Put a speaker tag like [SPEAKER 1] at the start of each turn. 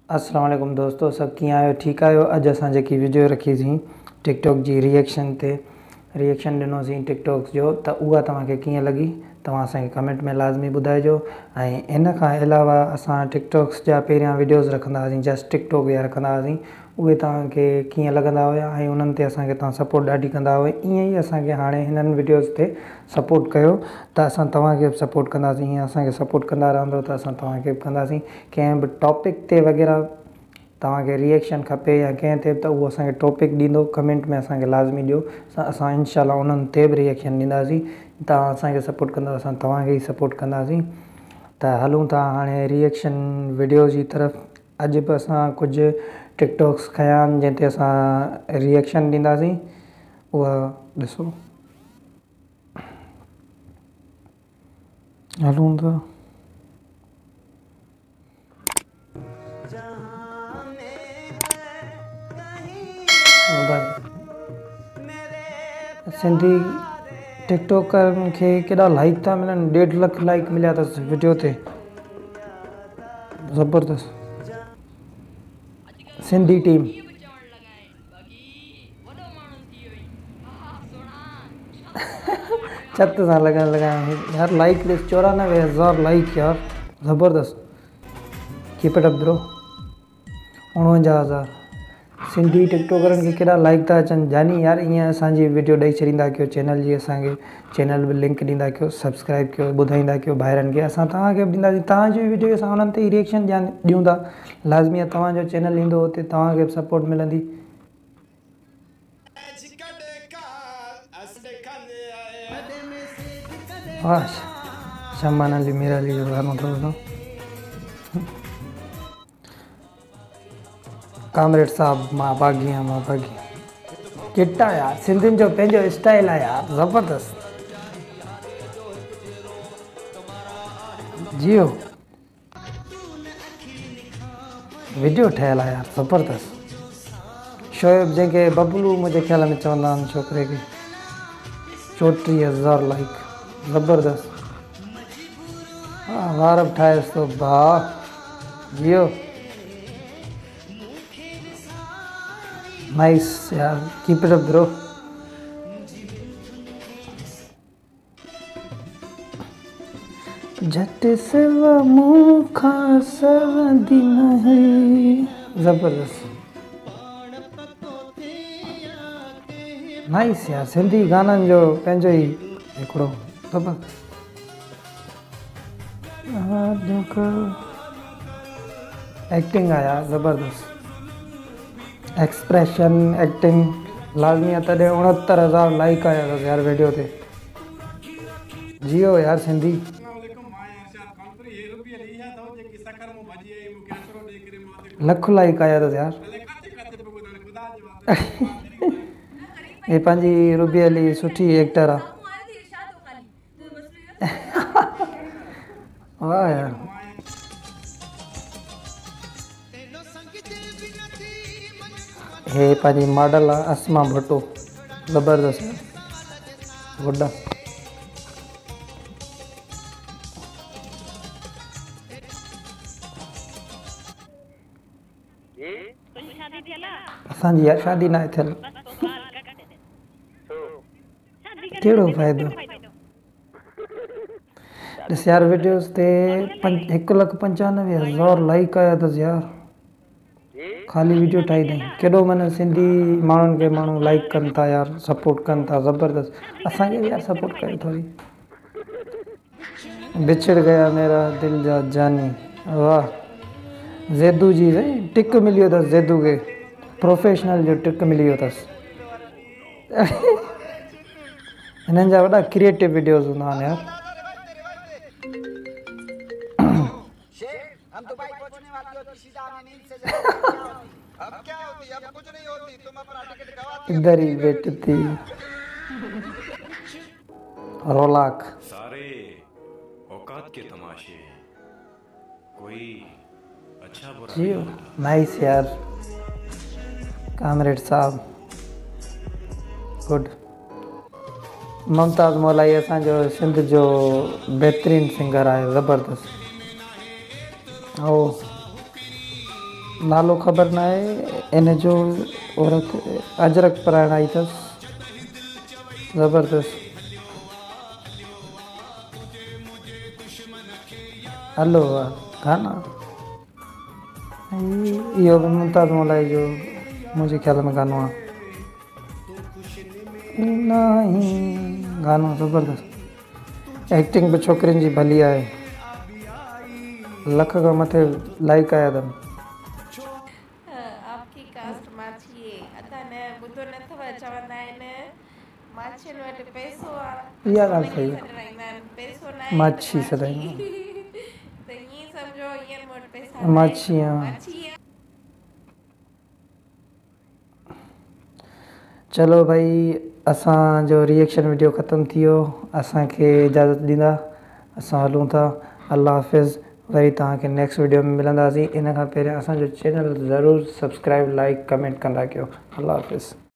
[SPEAKER 1] अस्सलाम वालेकुम दोस्तों, सब कीअं आहियो? ठीकु आहियो? अॼु असां जेकी वीडियो रखीसीं टिकटॉक जी रिएक्शन ते रिएक्शन ॾिनोसीं टिकटॉक जो, त उहा तव्हांखे कीअं लॻी तव्हां असांखे कमेंट में लाज़मी ॿुधाइजो। ऐं इन खां अलावा असां टिकटॉक्स जा पहिरियां वीडियोज़ रखंदा हुआसीं, जस्ट टिकटॉक जा रखंदा हुआसीं। उहे तव्हांखे कीअं लॻंदा हुया ऐं उन्हनि ते असांखे तव्हां सपोर्ट ॾाढी कंदा हुआ। ईअं ई असांखे हाणे हिननि वीडियोज़ ते सपोर्ट कयो त असां तव्हांखे बि सपोर्ट कंदासीं। हीअं असांखे सपोर्ट कंदा रहंदो त असां तव्हांखे बि कंदासीं। कंहिं बि टॉपिक ते वग़ैरह तव्हांखे रिएक्शन खपे या कंहिं ते, त उहो असांखे टॉपिक ॾींदो कमेंट में, असांखे लाज़मी ॾियो। असां इनशाला उन्हनि ते बि रिएक्शन ॾींदासीं। तव्हां असांखे सपोर्ट कंदव, असां तव्हांखे ई सपोर्ट कंदासीं। त हलूं था हाणे रिएक्शन वीडियो जी तरफ़। अॼु बि असां कुझु टिकटॉक्स खयां आहिनि जंहिं ते असां रिएक्शन ॾींदासीं, उहा ॾिसो। हलूं था। सिंधी टिकटॉकरनि खे केॾा लाइक था मिलनि, 1.5 लाख लाइक मिलिया अथसि वीडियो ते। ज़बरदस्त। सिंधी टीम छत सां लॻाइण यार। लाइक 94,000 लाइक यार, ज़बरदस्त। Keep it up bro. 49,000 Sindhi टिकटॉकरनि खे केॾा लाइक था अचनि। जानी यार ईअं असांजी वीडियो ॾेई छॾींदा कयो चैनल जी, असांखे चैनल बि लिंक ॾींदा कयो, सब्सक्राइब कयो, ॿुधाईंदा कयो ॿाहिरनि खे। असां तव्हांखे बि ॾींदासीं तव्हांजी वीडियो, असां उन्हनि ते ई रिएक्शन ॾियूं था। लाज़मी आहे तव्हांजो चैनल ईंदो हुते, तव्हांखे बि सपोर्ट मिलंदी। वाह, शमान अली मीरा अली जो गानो अथव। कामरेड साहब मां भागी आहियां, मां भागी। किटा यार, सिंधियुनि जो पंहिंजो स्टाइल आहे यार, ज़बरदस्त। जियो वीडियो ठहियल आहे यार, ज़बरदस्त। शोएब जंहिंखे बबलू मुंहिंजे ख़्याल में चवंदा आहिनि छोकिरे खे। 34,000 लाइक, ज़बरदस्त। हा, वार बि ठाहेसि थो भाउ। जियो नाइस यार, कीप इट अप ब्रो। झट सेवा मूंखा सवंदी नहीं, ज़बरदस्त। नाइस यार, सिंधी गाननि जो पंहिंजो ई हिकिड़ो ज़बरदस्त। एक्टिंग आहे यार, ज़बरदस्त। एक्सप्रेशन एक्टिंग लाज़मी आहे, तॾहिं 69,000 लाइक आया अथसि यार वीडियो ते। जियो यार सिंधी। लख लाइक आया अथसि यार। ये पंहिंजी रूबी अली सुठी एक्टर आहे। वाह यार। हे पंहिंजी मॉडल आहे अस्मा भट्टो, ज़बरदस्त वॾा। असांजी यार शादी न थियल, कहिड़ो फ़ाइदो। ॾिस यार वीडियोज़ ते 1,95,000 लाइक आया अथसि यार, ख़ाली वीडियो ठाही अथई। केॾो माना सिंधी माण्हुनि खे माण्हू लाइक कनि था यार, सपोर्ट कनि था, ज़बरदस्त। असांखे बि यार सपोर्ट कयो थोरी। बिछड़ गया मेरा दिल जा जानी, वाह। ज़ैदू जी टिक मिली अथसि, ज़ैदू खे प्रोफेशनल जो टिक मिली वियो अथसि। हिननि जा वॾा क्रिएटिव वीडियोज़ हूंदा आहिनि यार। इधर ही बैठी थी रोलाक।
[SPEAKER 2] सारे औकात के तमाशे, कोई अच्छा बुरा
[SPEAKER 1] जियो नाइस यार, कामरेड साहब गुड। मुमताज़ मौलाई असांजो सिंध जो बहितरीनु सिंगर आहे, ज़बरदस्त। ओ नालो ख़बर न आहे इन जो। औरत अजरक पाराइण आई अथसि, ज़बरदस्त। हलो गाना इहो बि मुमताज़ मौलाई जो मुंहिंजे ख़्याल में गानो आहे। गानो ज़बरदस्त। एक्टिंग बि छोकिरियुनि जी भली आहे। लख खां मथे लाइक आया अथनि।
[SPEAKER 3] आपकी कास्ट माछी अदा न ॿुधो न अथव चवंदा आहिनि माछियुनि वटि पैसो आहे।
[SPEAKER 1] इहा ॻाल्हि सही आहे,
[SPEAKER 3] सॾाईंदा आहिनि पैसो न आहे
[SPEAKER 1] माछी सदाईं
[SPEAKER 3] त ईअं सम्झो ईअं मूं वटि पैसा
[SPEAKER 1] माछी आहे।
[SPEAKER 3] माछी आहे।
[SPEAKER 1] चलो भाई असांजो रिएक्शन वीडियो ख़तमु थी वियो। असांखे इजाज़त ॾींदा, असां हलूं था। अल्लाह हाफ़िज़। वरी तव्हांखे नेक्स्ट वीडियो में मिलंदासीं। इन खां पहिरियों असांजो चैनल ज़रूरु सब्सक्राइब लाइक कमेंट कंदा कयो। अल्लाह हाफ़िज़।